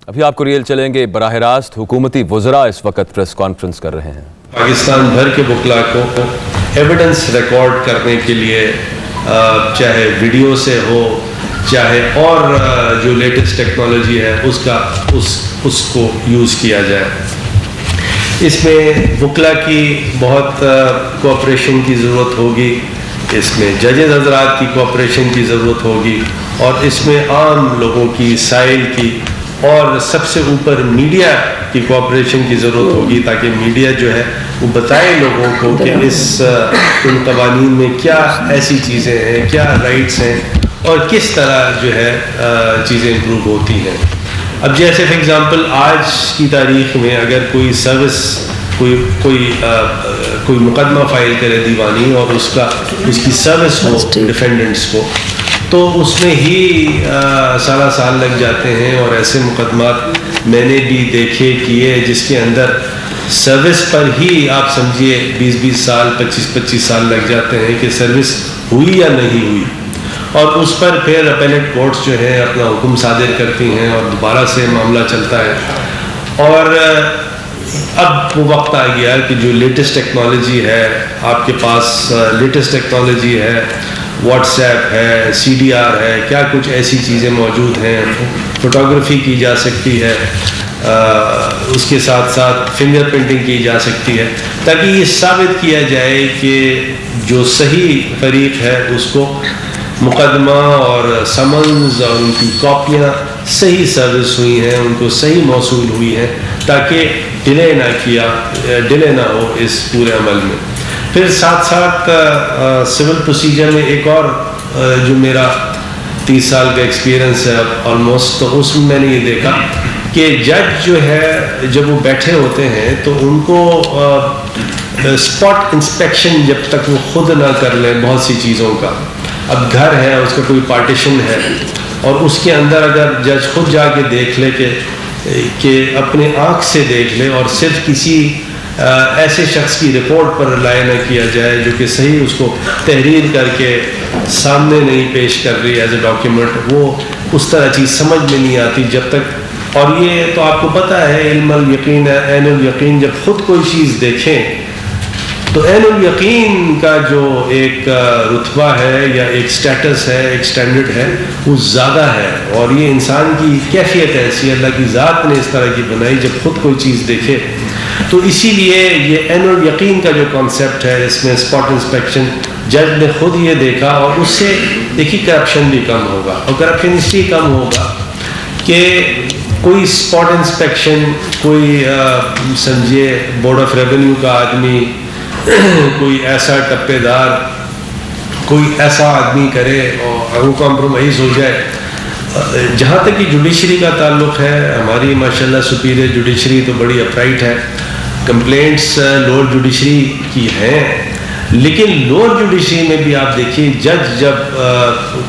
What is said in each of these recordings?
ابھی آپ کو ریل چلیں گے، براہ راست حکومتی وزراء اس وقت پریس کانفرنس کر رہے ہیں۔ پاکستان بھر کے وکلاء کو ایویڈنس ریکارڈ کرنے کے لیے چاہے ویڈیو سے ہو چاہے اور جو لیٹسٹ ٹیکنالوجی ہے اس کو یوز کیا جائے۔ اس میں وکلاء کی بہت کوآپریشن کی ضرورت ہوگی، اس میں ججز حضرات کی کوآپریشن کی ضرورت ہوگی، اور اس میں عام لوگوں کی، سائل کی، اور سب سے اوپر میڈیا کی کوآپریشن کی ضرورت ہوگی، تاکہ میڈیا جو ہے وہ بتائے لوگوں کو کہ ان قوانین میں کیا ایسی چیزیں ہیں، کیا رائٹس ہیں، اور کس طرح جو ہے چیزیں امپروو ہوتی ہیں۔ اب جیسے فار ایگزامپل آج کی تاریخ میں اگر کوئی سروس کوئی مقدمہ فائل کرے دیوانی اور اس کی سروس ہو ڈیفینڈنٹس کو، تو اس میں ہی سال لگ جاتے ہیں، اور ایسے مقدمات میں نے بھی دیکھے کیے جس کے اندر سروس پر ہی آپ سمجھیے 20 سال 25 سال لگ جاتے ہیں کہ سروس ہوئی یا نہیں ہوئی، اور اس پر پھر اپیلیٹ کورٹس جو ہے اپنا حکم صادر کرتی ہیں اور دوبارہ سے معاملہ چلتا ہے۔ اور اب وہ وقت آ گیا کہ جو لیٹسٹ ٹیکنالوجی ہے، آپ کے پاس لیٹسٹ ٹیکنالوجی ہے، واٹس ایپ ہے، CDR ہے، کیا کچھ ایسی چیزیں موجود ہیں، فوٹوگرافی کی جا سکتی ہے، اس کے ساتھ ساتھ فنگر پرنٹنگ کی جا سکتی ہے، تاکہ یہ ثابت کیا جائے کہ جو صحیح فریق ہے اس کو مقدمہ اور سمنز اور ان کی کاپیاں صحیح سروس ہوئی ہیں، ان کو صحیح موصول ہوئی ہیں، تاکہ ڈیلے نہ ہو اس پورے عمل میں۔ پھر ساتھ سول پروسیجر میں ایک اور جو میرا 30 سال کا ایکسپیرئنس ہے آلموسٹ، تو اس میں نے یہ دیکھا کہ جج جو ہے جب وہ بیٹھے ہوتے ہیں تو ان کو اسپاٹ انسپیکشن جب تک وہ خود نہ کر لیں بہت سی چیزوں کا، اب گھر ہے اس کا کوئی پارٹیشن ہے اور اس کے اندر اگر جج خود جا کے دیکھ لے کہ اپنے آنکھ سے دیکھ لے اور صرف کسی ایسے شخص کی رپورٹ پر رلائے نہ کیا جائے جو کہ صحیح اس کو تحریر کر کے سامنے نہیں پیش کر رہی ایز اے ڈاکیومنٹ، وہ اس طرح چیز سمجھ میں نہیں آتی جب تک۔ اور یہ تو آپ کو پتہ ہے علم الیقین عین الیقین، جب خود کوئی چیز دیکھیں تو عین الیقین کا جو ایک رتبہ ہے یا ایک سٹیٹس ہے، ایک سٹینڈرڈ ہے، وہ زیادہ ہے، اور یہ انسان کی کیفیت ہے، ایسی اللہ کی ذات نے اس طرح کی بنائی جب خود کوئی چیز دیکھے۔ تو اسی لیے یہ عین الیقین کا جو کانسیپٹ ہے، اس میں اسپاٹ انسپیکشن، جج نے خود یہ دیکھا، اور اس سے دیکھیے کرپشن بھی کم ہوگا، اور کرپشن اس لیے کم ہوگا کہ کوئی اسپاٹ انسپیکشن، کوئی سمجھیے بورڈ آف ریونیو کا آدمی، کوئی ایسا ٹپے دار، کوئی ایسا آدمی کرے اور وہ کمپرومائز ہو جائے۔ جہاں تک کہ جوڈیشری کا تعلق ہے، ہماری ماشاءاللہ سپیریئر جوڈیشری تو بڑی اپرائٹ ہے، کمپلینٹس لوور جوڈیشری کی ہیں، لیکن لوور جوڈیشری میں بھی آپ دیکھیے جج جب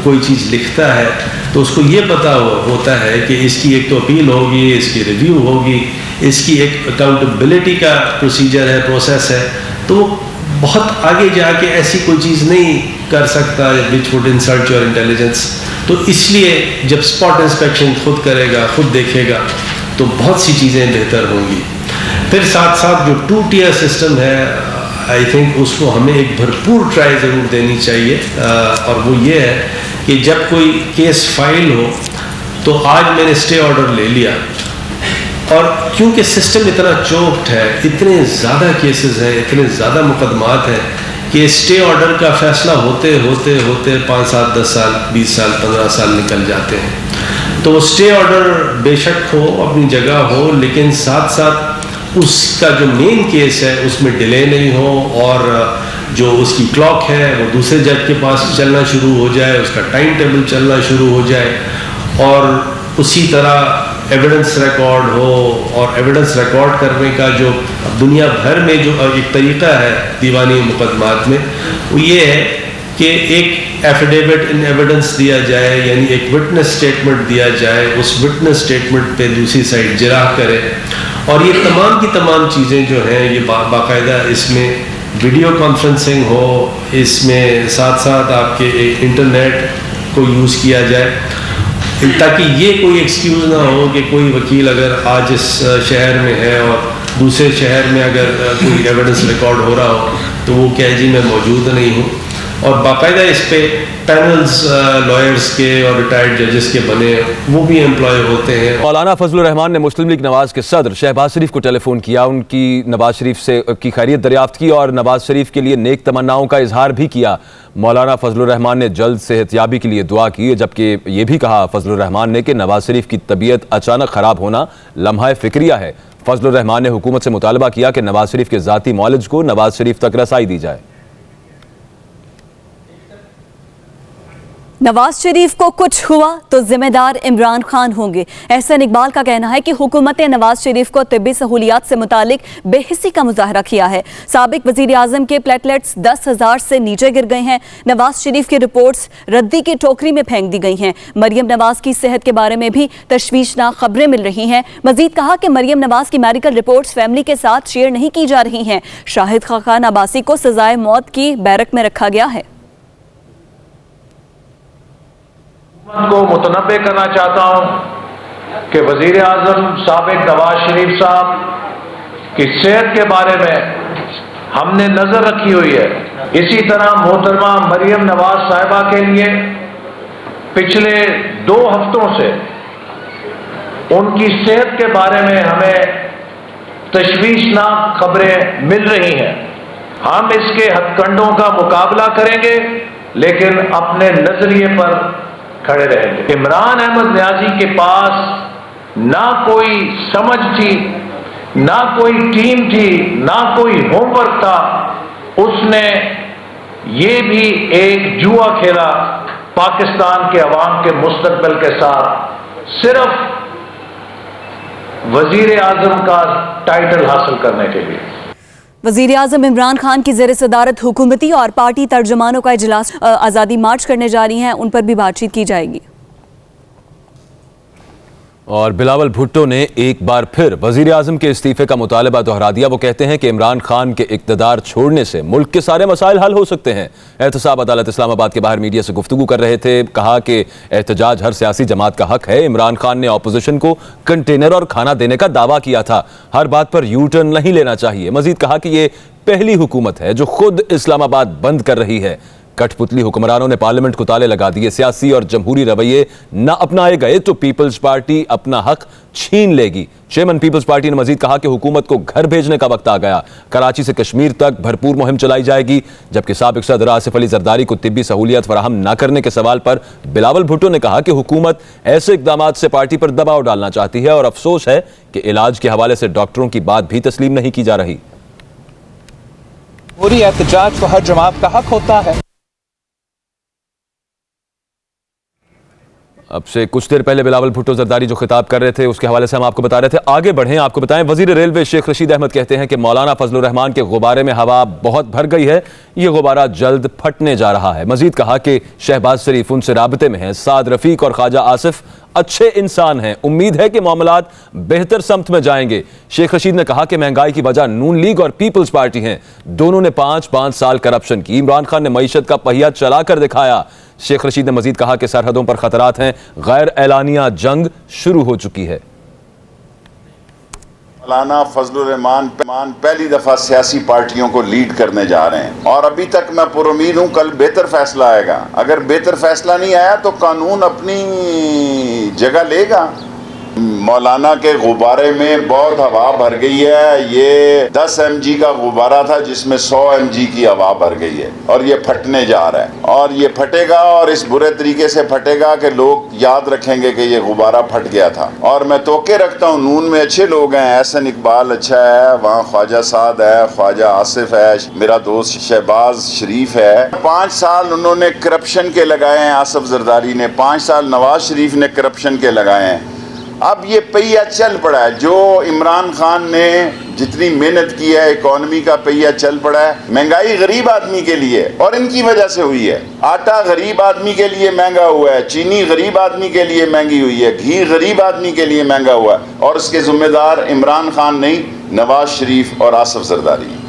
کوئی چیز لکھتا ہے تو اس کو یہ پتہ ہوتا ہے کہ اس کی ایک تو اپیل ہوگی، اس کی ریویو ہوگی، اس کی ایک اکاؤنٹیبلٹی کا پروسیجر ہے، پروسیس ہے، تو بہت آگے جا کے ایسی کوئی چیز نہیں کر سکتا which would insult your intelligence۔ تو اس لیے جب اسپاٹ انسپیکشن خود کرے گا، خود دیکھے گا، تو بہت سی چیزیں بہتر ہوں گی۔ پھر ساتھ جو 2 tier سسٹم ہے، آئی تھنک اس کو ہمیں ایک بھرپور ٹرائی ضرور دینی چاہیے، اور وہ یہ ہے کہ جب کوئی کیس فائل ہو تو آج میں نے اسٹے آرڈر لے لیا، اور کیونکہ سسٹم اتنا چوکڈ ہے، اتنے زیادہ کیسز ہیں، اتنے زیادہ مقدمات ہیں کہ اسٹے آرڈر کا فیصلہ ہوتے 5 7 10 سال 20 سال 15 سال نکل جاتے ہیں۔ تو اسٹے آرڈر بے شک ہو، اپنی جگہ ہو، لیکن ساتھ اس کا جو مین کیس ہے اس میں ڈیلے نہیں ہو، اور جو اس کی کلاک ہے وہ دوسرے جج کے پاس چلنا شروع ہو جائے، اس کا ٹائم ٹیبل چلنا شروع ہو جائے، اور اسی طرح ایویڈنس ریکارڈ ہو۔ اور ایویڈنس ریکارڈ کرنے کا جو دنیا بھر میں جو ایک طریقہ ہے دیوانی مقدمات میں، وہ یہ ہے کہ ایک ایفیڈیوٹ ان ایویڈنس دیا جائے، یعنی ایک وٹنس اسٹیٹمنٹ دیا جائے، اس وٹنس اسٹیٹمنٹ پہ دوسری سائڈ جراح کرے، اور یہ تمام کی تمام چیزیں جو ہیں یہ باقاعدہ اس میں ویڈیو کانفرنسنگ ہو، اس میں ساتھ آپ کے انٹرنیٹ کو یوز کیا جائے، تاکہ یہ کوئی ایکسکیوز نہ ہو کہ کوئی وکیل اگر آج اس شہر میں ہے اور دوسرے شہر میں اگر کوئی ایویڈنس ریکارڈ ہو رہا ہو تو وہ کہے جی میں موجود نہیں ہوں. اور باقاعدہ اس پہ پینلز لائرز کے اور ریٹائرڈ ججز کے بنے وہ بھی امپلائی ہوتے ہیں. مولانا فضل الرحمان نے مسلم لیگ نواز کے صدر شہباز شریف کو ٹیلی فون کیا, ان کی نواز شریف سے کی خیریت دریافت کی اور نواز شریف کے لیے نیک تمناؤں کا اظہار بھی کیا. مولانا فضل الرحمان نے جلد صحت یابی کے لیے دعا کی, جبکہ یہ بھی کہا فضل الرحمان نے کہ نواز شریف کی طبیعت اچانک خراب ہونا لمحہ فکریہ ہے. فضل الرحمان نے حکومت سے مطالبہ کیا کہ نواز شریف کے ذاتی معالج کو نواز شریف تک رسائی دی جائے. نواز شریف کو کچھ ہوا تو ذمہ دار عمران خان ہوں گے. احسن اقبال کا کہنا ہے کہ حکومت نے نواز شریف کو طبی سہولیات سے متعلق بے حسی کا مظاہرہ کیا ہے. سابق وزیر اعظم کے پلیٹلیٹس 10,000 سے نیچے گر گئے ہیں. نواز شریف کی رپورٹس ردی کی ٹوکری میں پھینک دی گئی ہیں. مریم نواز کی صحت کے بارے میں بھی تشویشناک خبریں مل رہی ہیں. مزید کہا کہ مریم نواز کی میڈیکل رپورٹس فیملی کے ساتھ شیئر نہیں کی جا رہی ہیں. شاہد خاقان عباسی کو سزائے موت کی بیرک میں رکھا گیا ہے. کو متنبع کرنا چاہتا ہوں کہ وزیر اعظم سابق نواز شریف صاحب کی صحت کے بارے میں ہم نے نظر رکھی ہوئی ہے. اسی طرح محترمہ مریم نواز صاحبہ کے لیے پچھلے 2 ہفتوں سے ان کی صحت کے بارے میں ہمیں تشویشناک خبریں مل رہی ہیں. ہم اس کے ہتھ کنڈوں کا مقابلہ کریں گے لیکن اپنے نظریے پر کھڑے رہیں گے. عمران احمد نیازی کے پاس نہ کوئی سمجھ تھی, نہ کوئی ٹیم تھی, نہ کوئی ہوم ورک تھا. اس نے یہ بھی ایک جوا کھیلا پاکستان کے عوام کے مستقبل کے ساتھ صرف وزیر اعظم کا ٹائٹل حاصل کرنے کے لیے. وزیر اعظم عمران خان کی زیر صدارت حکومتی اور پارٹی ترجمانوں کا اجلاس آزادی مارچ کرنے جا رہی ہیں, ان پر بھی بات چیت کی جائے گی. اور بلاول بھٹو نے ایک بار پھر وزیر اعظم کے استعفے کا مطالبہ دہرا دیا. وہ کہتے ہیں کہ عمران خان کے اقتدار چھوڑنے سے ملک کے سارے مسائل حل ہو سکتے ہیں. احتساب عدالت اسلام آباد کے باہر میڈیا سے گفتگو کر رہے تھے. کہا کہ احتجاج ہر سیاسی جماعت کا حق ہے. عمران خان نے اپوزیشن کو کنٹینر اور کھانا دینے کا دعویٰ کیا تھا. ہر بات پر یو ٹرن نہیں لینا چاہیے. مزید کہا کہ یہ پہلی حکومت ہے جو خود اسلام آباد بند کر رہی ہے. کٹ پتلی حکمرانوں نے پارلیمنٹ کو تالے لگا دیے. سیاسی اور جمہوری رویے نہ اپنائے گئے تو پیپلز پارٹی اپنا حق چھین لے گی. چیئرمین پیپلز پارٹی نے مزید کہا کہ حکومت کو گھر بھیجنے کا وقت آ گیا. کراچی سے کشمیر تک بھرپور مہم چلائی جائے گی. جبکہ سابق صدر آصف علی زرداری کو طبی سہولیات فراہم نہ کرنے کے سوال پر بلاول بھٹو نے کہا کہ حکومت ایسے اقدامات سے پارٹی پر دباؤ ڈالنا چاہتی ہے اور افسوس ہے کہ علاج کے حوالے سے ڈاکٹروں کی بات بھی تسلیم نہیں کی جا رہی. پوری احتجاج کو ہر جماعت کا حق ہوتا ہے. اب سے کچھ دیر پہلے بلاول بھٹو زرداری جو خطاب کر رہے تھے اس کے حوالے سے ہم آپ کو بتا رہے تھے. آگے بڑھیں, آپ کو بتائیں وزیر ریلوے شیخ رشید احمد کہتے ہیں کہ مولانا فضل الرحمان کے غبارے میں ہوا بہت بھر گئی ہے. یہ غبارہ جلد پھٹنے جا رہا ہے. مزید کہا کہ شہباز شریف ان سے رابطے میں ہیں. سعد رفیق اور خواجہ آصف اچھے انسان ہیں. امید ہے کہ معاملات بہتر سمت میں جائیں گے. شیخ رشید نے کہا کہ مہنگائی کی وجہ نون لیگ اور پیپلز پارٹی ہیں. دونوں نے 5 سال کرپشن کی. عمران خان نے معیشت کا پہیہ چلا کر دکھایا. شیخ رشید نے مزید کہا کہ سرحدوں پر خطرات ہیں. غیر اعلانیہ جنگ شروع ہو چکی ہے. مولانا فضل الرحمان پہلی دفعہ سیاسی پارٹیوں کو لیڈ کرنے جا رہے ہیں اور ابھی تک میں پر امید ہوں کل بہتر فیصلہ آئے گا. اگر بہتر فیصلہ نہیں آیا تو قانون اپنی جگہ لے گا. مولانا کے غبارے میں بہت ہوا بھر گئی ہے. یہ 10 mg کا غبارہ تھا جس میں 100 mg کی ہوا بھر گئی ہے اور یہ پھٹنے جا رہا ہے اور یہ پھٹے گا اور اس برے طریقے سے پھٹے گا کہ لوگ یاد رکھیں گے کہ یہ غبارہ پھٹ گیا تھا. اور میں توقع رکھتا ہوں نون میں اچھے لوگ ہیں. احسن اقبال اچھا ہے, وہاں خواجہ سعد ہے, خواجہ آصف ہے, میرا دوست شہباز شریف ہے. 5 سال انہوں نے کرپشن کے لگائے ہیں. آصف زرداری نے 5 سال نواز شریف نے کرپشن کے لگائے ہیں. اب یہ پہیہ چل پڑا ہے. جو عمران خان نے جتنی محنت کی ہے اکانومی کا پہیہ چل پڑا ہے. مہنگائی غریب آدمی کے لیے اور ان کی وجہ سے ہوئی ہے. آٹا غریب آدمی کے لیے مہنگا ہوا ہے, چینی غریب آدمی کے لیے مہنگی ہوئی ہے, گھی غریب آدمی کے لیے مہنگا ہوا ہے اور اس کے ذمہ دار عمران خان نہیں, نواز شریف اور آصف زرداری.